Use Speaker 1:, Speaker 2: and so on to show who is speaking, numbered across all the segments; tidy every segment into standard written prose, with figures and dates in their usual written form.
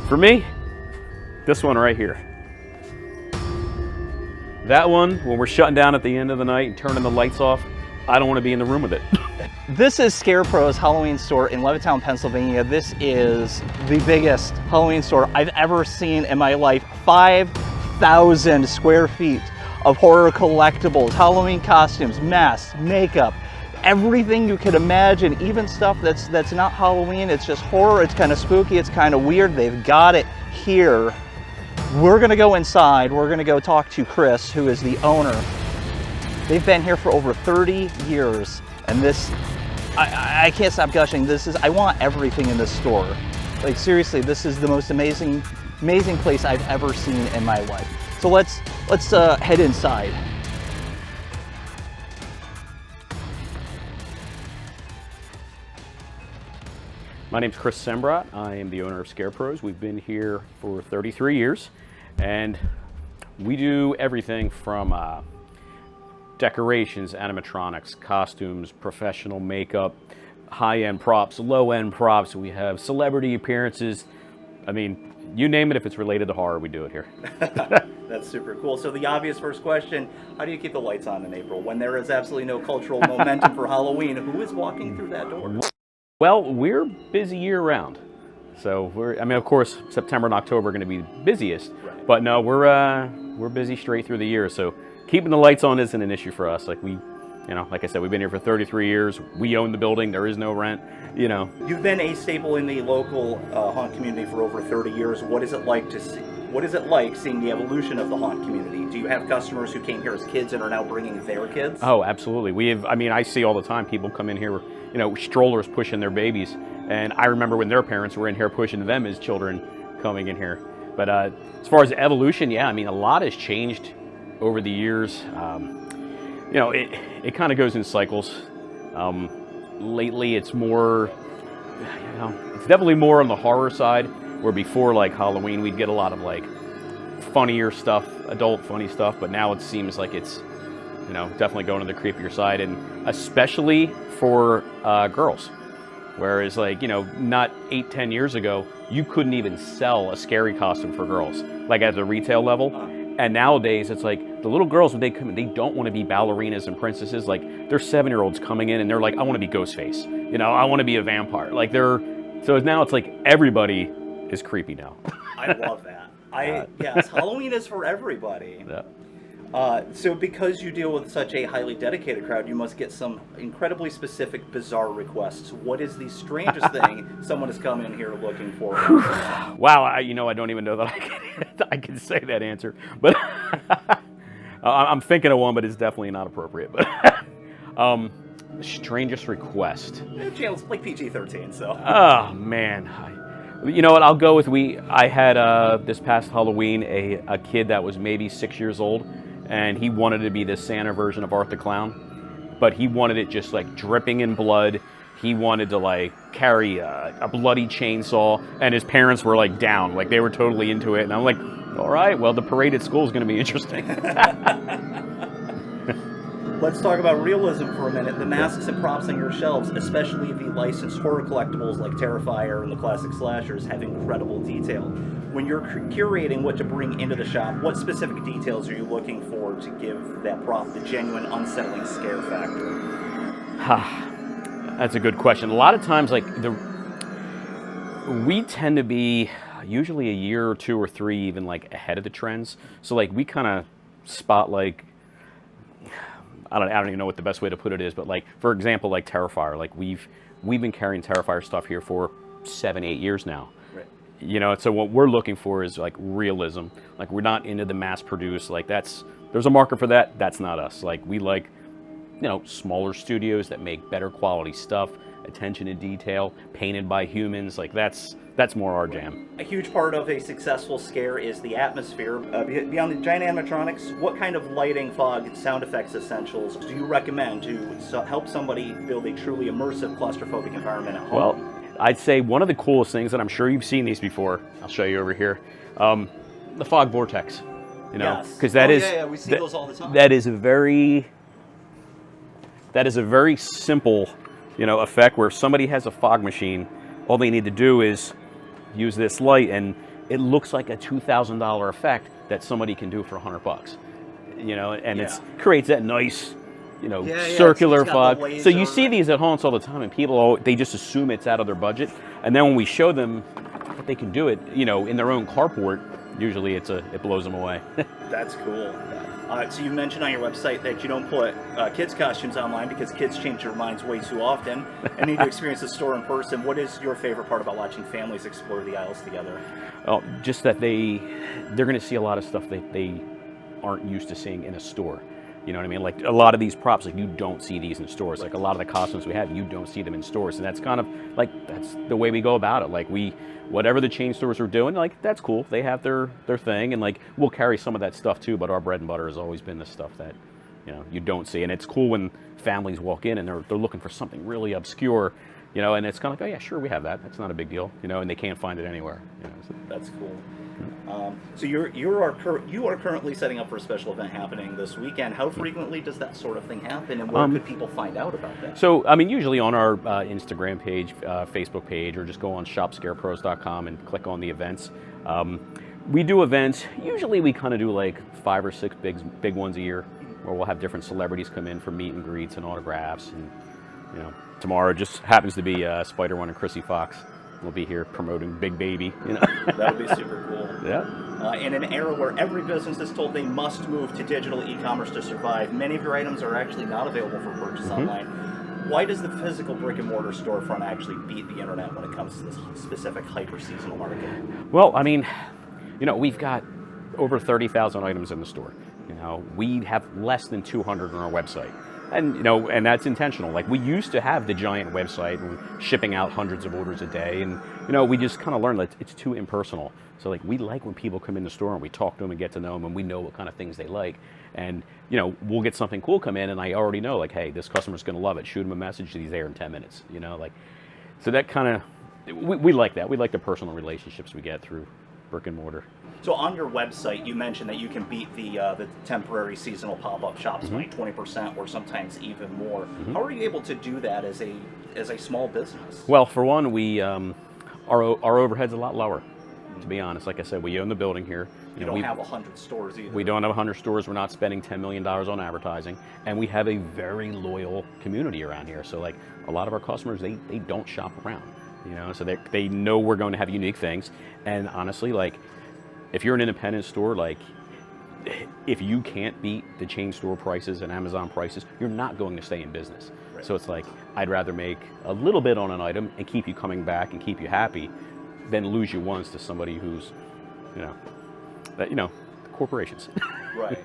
Speaker 1: For me, this one right here. That one, when we're shutting down at the end of the night and turning the lights off, I don't want to be in the room with it.
Speaker 2: This is ScarePros Halloween store in Levittown, Pennsylvania. This is the biggest Halloween store I've ever seen in my life. 5,000 square feet of horror collectibles, Halloween costumes, masks, makeup, everything you could imagine, even stuff that's not Halloween. It's just horror, it's kind of spooky, it's kind of weird. They've got it here. We're gonna go inside. We're gonna go talk to Chris, who is the owner. They've been here for over 30 years, and this, I can't stop gushing. I want everything in this store. Like seriously, this is the most amazing place I've ever seen in my life. So let's head inside.
Speaker 1: My name's Chris Sembrot. I am the owner of ScarePros. We've been here for 33 years, and we do everything from decorations, animatronics, costumes, professional makeup, high-end props, low-end props. We have celebrity appearances. I mean, you name it, if it's related to horror, we do it here.
Speaker 2: That's super cool. So the obvious first question, how do you keep the lights on in April when there is absolutely no cultural momentum for Halloween? Who is walking through that door?
Speaker 1: Well, we're busy year-round. So of course, September and October are going to be busiest, right. But no, we're busy straight through the year. So keeping the lights on isn't an issue for us. Like like I said, we've been here for 33 years. We own the building. There is no rent.
Speaker 2: You've been a staple in the local haunt community for over 30 years. What is it like seeing the evolution of the haunt community? Do you have customers who came here as kids and are now bringing their kids?
Speaker 1: Oh, absolutely. I see all the time people come in here, strollers pushing their babies. And I remember when their parents were in here pushing them as children coming in here. But as far as evolution, yeah, a lot has changed over the years. It kind of goes in cycles. Lately, it's more, it's definitely more on the horror side, where before, like Halloween, we'd get a lot of like funnier stuff, adult funny stuff, but now it seems like it's, definitely going to the creepier side, and especially for girls. Whereas not 8-10 years ago, you couldn't even sell a scary costume for girls, like at the retail level. And nowadays, it's like the little girls, when they come in, they don't want to be ballerinas and princesses. Like, they're 7-year-olds coming in and they're like, I want to be Ghostface. I want to be a vampire. So now it's like everybody is creepy now.
Speaker 2: I love that. Yes, Halloween is for everybody.
Speaker 1: Yeah.
Speaker 2: So because you deal with such a highly dedicated crowd, you must get some incredibly specific, bizarre requests. What is the strangest thing someone has come in here looking for?
Speaker 1: Wow, I don't even know that I can say that answer. But I'm thinking of one, but it's definitely not appropriate. But strangest request.
Speaker 2: Channel's like PG-13, so.
Speaker 1: Oh man. You know what? I'll go with I had this past Halloween a kid that was maybe 6 years old. And he wanted to be the Santa version of Art the Clown, but he wanted it just like dripping in blood. He wanted to carry a bloody chainsaw, and his parents were down, they were totally into it. And I'm like, all right, well, the parade at school is going to be interesting.
Speaker 2: Let's talk about realism for a minute. The masks and props on your shelves, especially the licensed horror collectibles like Terrifier and the classic slashers, have incredible detail. When you're curating what to bring into the shop, what specific details are you looking for to give that prop the genuine unsettling scare factor?
Speaker 1: That's a good question. A lot of times, we tend to be usually a year or 2 or 3 even ahead of the trends. So we kind of spot I don't even know what the best way to put it is, but for example, Terrifier, we've been carrying Terrifier stuff here for 7-8 years now. Right. So what we're looking for is realism. We're not into the mass produce. There's a market for that. That's not us. We like, smaller studios that make better quality stuff, attention to detail, painted by humans. That's more our jam.
Speaker 2: A huge part of a successful scare is the atmosphere. Beyond the giant animatronics, what kind of lighting, fog, sound effects essentials do you recommend to help somebody build a truly immersive, claustrophobic environment at home?
Speaker 1: Well, I'd say one of the coolest things, and I'm sure you've seen these before, I'll show you over here, the fog vortex. Because
Speaker 2: yes. We see those all the time.
Speaker 1: That is a very simple, effect where if somebody has a fog machine, all they need to do is use this light, and it looks like a $2,000 effect that somebody can do for $100. And it creates that nice, circular
Speaker 2: it's got the
Speaker 1: vibe. So you
Speaker 2: laser.
Speaker 1: see these at haunts all the time, and people they just assume it's out of their budget. And then when we show them that they can do it, in their own carport, usually it blows them away.
Speaker 2: That's cool. So you mentioned on your website that you don't put kids' costumes online because kids change their minds way too often and need to experience the store in person. What is your favorite part about watching families explore the aisles together?
Speaker 1: Oh, just that they're going to see a lot of stuff that they aren't used to seeing in a store. You know what I mean? Like a lot of these props, like you don't see these in stores. Like a lot of the costumes we have, you don't see them in stores. And that's kind of like, that's the way we go about it. Like whatever the chain stores are doing, like that's cool. They have their thing, and like we'll carry some of that stuff too, but our bread and butter has always been the stuff that, you don't see. And it's cool when families walk in and they're looking for something really obscure, and it's kind of like, oh yeah, sure, we have that. That's not a big deal, and they can't find it anywhere. So.
Speaker 2: That's cool. So you are currently setting up for a special event happening this weekend. How frequently does that sort of thing happen, and where could people find out about that?
Speaker 1: So, usually on our Instagram page, Facebook page, or just go on shopscarepros.com and click on the events. We do events. Usually we kind of do like 5 or 6 big ones a year, where we'll have different celebrities come in for meet and greets and autographs. And, tomorrow just happens to be Spider-Man and Chrissy Fox. We'll be here promoting Big Baby.
Speaker 2: That would be super cool.
Speaker 1: Yeah.
Speaker 2: In an era where every business is told they must move to digital e-commerce to survive, many of your items are actually not available for purchase online. Why does the physical brick and mortar storefront actually beat the internet when it comes to this specific hyper-seasonal market?
Speaker 1: Well, I mean, we've got over 30,000 items in the store. We have less than 200 on our website. And, and that's intentional. Like, we used to have the giant website and shipping out hundreds of orders a day. And, we just kind of learned that it's too impersonal. So, like, we like when people come in the store and we talk to them and get to know them, and we know what kind of things they like. And, we'll get something cool come in, and I already know, like, hey, this customer's going to love it. Shoot them a message, he's there in 10 minutes, So that kind of, we like that. We like the personal relationships we get through brick and mortar.
Speaker 2: So on your website, you mentioned that you can beat the temporary seasonal pop-up shops by 20% or sometimes even more. How are you able to do that as a small business?
Speaker 1: Well, for one, we our overhead's a lot lower. To be honest, like I said, we own the building here.
Speaker 2: You don't have 100 stores either.
Speaker 1: We don't have 100 stores. We're not spending $10 million on advertising, and we have a very loyal community around here. So, like, a lot of our customers, they don't shop around. So they know we're going to have unique things. And honestly, like, if you're an independent store, like, if you can't beat the chain store prices and Amazon prices, you're not going to stay in business. Right. So it's like, I'd rather make a little bit on an item and keep you coming back and keep you happy than lose you once to somebody who's, corporations.
Speaker 2: Right.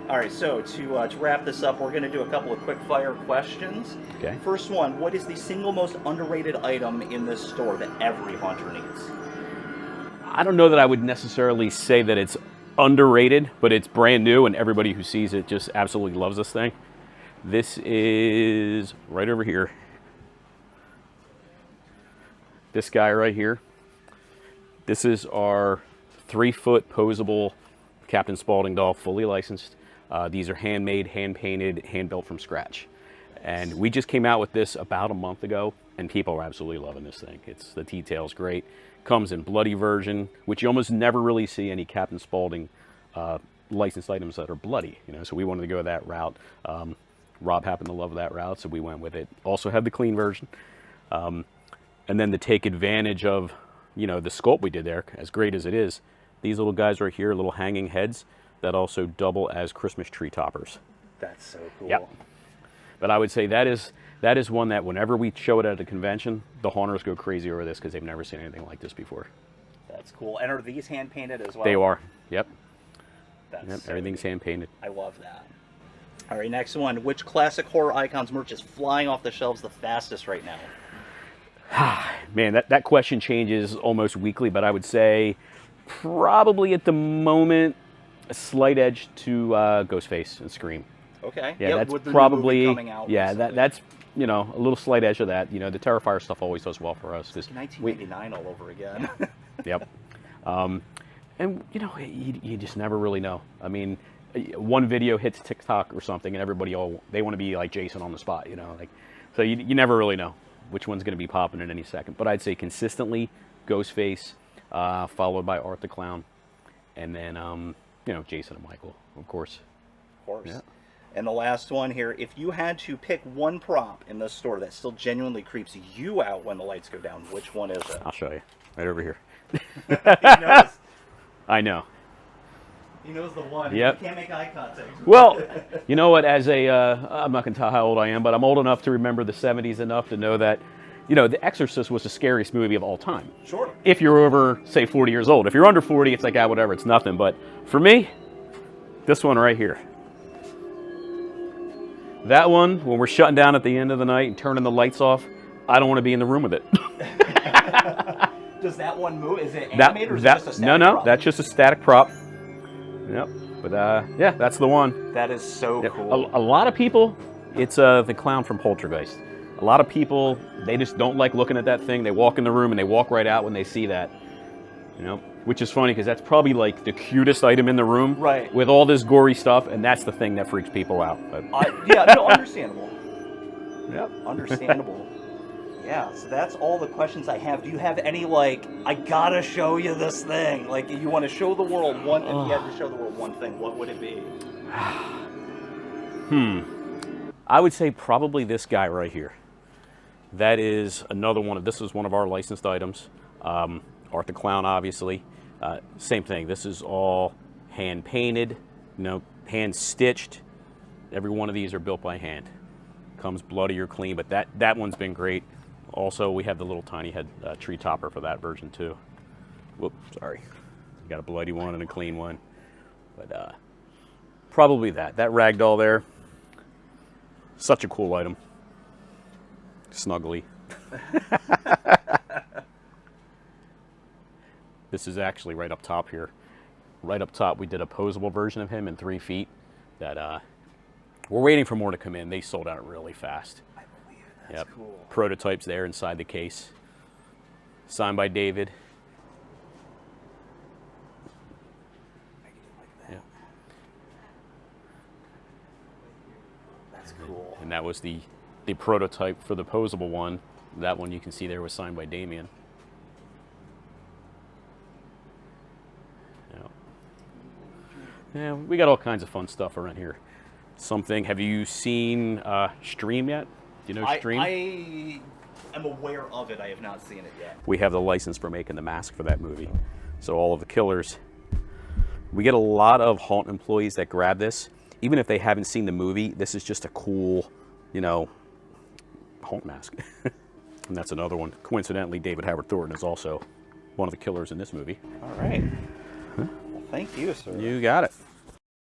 Speaker 2: All right, so to wrap this up, we're going to do a couple of quick fire questions.
Speaker 1: Okay.
Speaker 2: First one, what is the single most underrated item in this store that every haunter needs?
Speaker 1: I don't know that I would necessarily say that it's underrated, but it's brand new and everybody who sees it just absolutely loves this thing. This is right over here. This guy right here. This is our 3-foot posable Captain Spaulding doll, fully licensed. These are handmade, hand-painted, hand-built from scratch. And we just came out with this about a month ago, and people are absolutely loving this thing. The detail's great. Comes in bloody version, which you almost never really see any Captain Spaulding licensed items that are bloody. So we wanted to go that route. Rob happened to love that route, so we went with it. Also have the clean version. And then to take advantage of, the sculpt we did there, as great as it is, these little guys right here, little hanging heads, that also double as Christmas tree toppers.
Speaker 2: That's so cool.
Speaker 1: Yep. But I would say that is one that whenever we show it at a convention, the haunters go crazy over this because they've never seen anything like this before.
Speaker 2: That's cool. And are these hand painted as well?
Speaker 1: They are. Yep.
Speaker 2: That's
Speaker 1: everything's hand painted.
Speaker 2: I love that. All right, next one. Which classic horror icons merch is flying off the shelves the fastest right now?
Speaker 1: Man, that question changes almost weekly, but I would say probably at the moment a slight edge to Ghostface and Scream.
Speaker 2: Okay.
Speaker 1: Yeah,
Speaker 2: yep,
Speaker 1: that's
Speaker 2: with the
Speaker 1: probably
Speaker 2: coming out
Speaker 1: that's a little slight edge of that. The Terrifier stuff always does well for us.
Speaker 2: 1989 all over again.
Speaker 1: Yep. And you just never really know. I mean, one video hits TikTok or something, and everybody they want to be like Jason on the spot. So you never really know which one's going to be popping in any second. But I'd say consistently Ghostface, followed by Art the Clown, and then you know, Jason and Michael, of course.
Speaker 2: Of course.
Speaker 1: Yeah.
Speaker 2: And the last one here, if you had to pick one prop in this store that still genuinely creeps you out when the lights go down, which one is it?
Speaker 1: I'll show you. Right over here.
Speaker 2: He knows.
Speaker 1: I know.
Speaker 2: He knows the one.
Speaker 1: Yep.
Speaker 2: He can't make eye contact.
Speaker 1: Well, you know what, as a, I'm not going to tell how old I am, but I'm old enough to remember the 70s enough to know that, you know, The Exorcist was the scariest movie of all time.
Speaker 2: Sure.
Speaker 1: If you're over, say, 40 years old. If you're under 40, it's like, ah, whatever, it's nothing. But for me, this one right here. That one, when we're shutting down at the end of the night and turning the lights off, I don't want to be in the room with it.
Speaker 2: Does that one move? Is it animated or is it just a static
Speaker 1: No,
Speaker 2: prop?
Speaker 1: that's just a static prop. Yep. But yeah, that's the one.
Speaker 2: That is so
Speaker 1: Yep.
Speaker 2: cool.
Speaker 1: A lot of people, it's the clown from Poltergeist. A lot of people, they just don't like looking at that thing. They walk in the room and they walk right out when they see that. You know, which is funny because that's probably like the cutest item in the room.
Speaker 2: Right.
Speaker 1: With all this gory stuff, and that's the thing that freaks people out. But,
Speaker 2: Yeah, no, understandable.
Speaker 1: yep.
Speaker 2: Understandable. Yeah, so that's all the questions I have. Do you have any, like, I gotta show you this thing? Like, you want to show the world one, if you had to show the world one thing, what would it be?
Speaker 1: I would say probably this guy right here. That is another one of, this is one of our licensed items. Art the Clown, obviously. Same thing, this is all hand painted, you know, hand stitched. Every one of these are built by hand. Comes bloody or clean, but that one's been great. Also, we have the little tiny head tree topper for that version too. Whoop, sorry. Got a bloody one and a clean one. But probably that ragdoll there. Such a cool item. Snuggly. This is actually right up top here. Right up top, we did a posable version of him in 3 feet that we're waiting for more to come in. They sold out really fast.
Speaker 2: I believe that's cool.
Speaker 1: Prototypes there inside the case. Signed by David.
Speaker 2: I can do like that.
Speaker 1: Yeah.
Speaker 2: That's cool.
Speaker 1: And that was the prototype for the posable one. That one you can see there was signed by Damien. Yeah, we got all kinds of fun stuff around here. Have you seen Stream yet? Do you know Stream?
Speaker 2: I am aware of it. I have not seen it yet.
Speaker 1: We have the license for making the mask for that movie. So all of the killers, we get a lot of Haunt employees that grab this. Even if they haven't seen the movie, this is just a cool, you know, Haunt mask. And that's another one. Coincidentally, David Howard Thornton is also one of the killers in this movie.
Speaker 2: All right. Well, thank you, sir.
Speaker 1: You got it.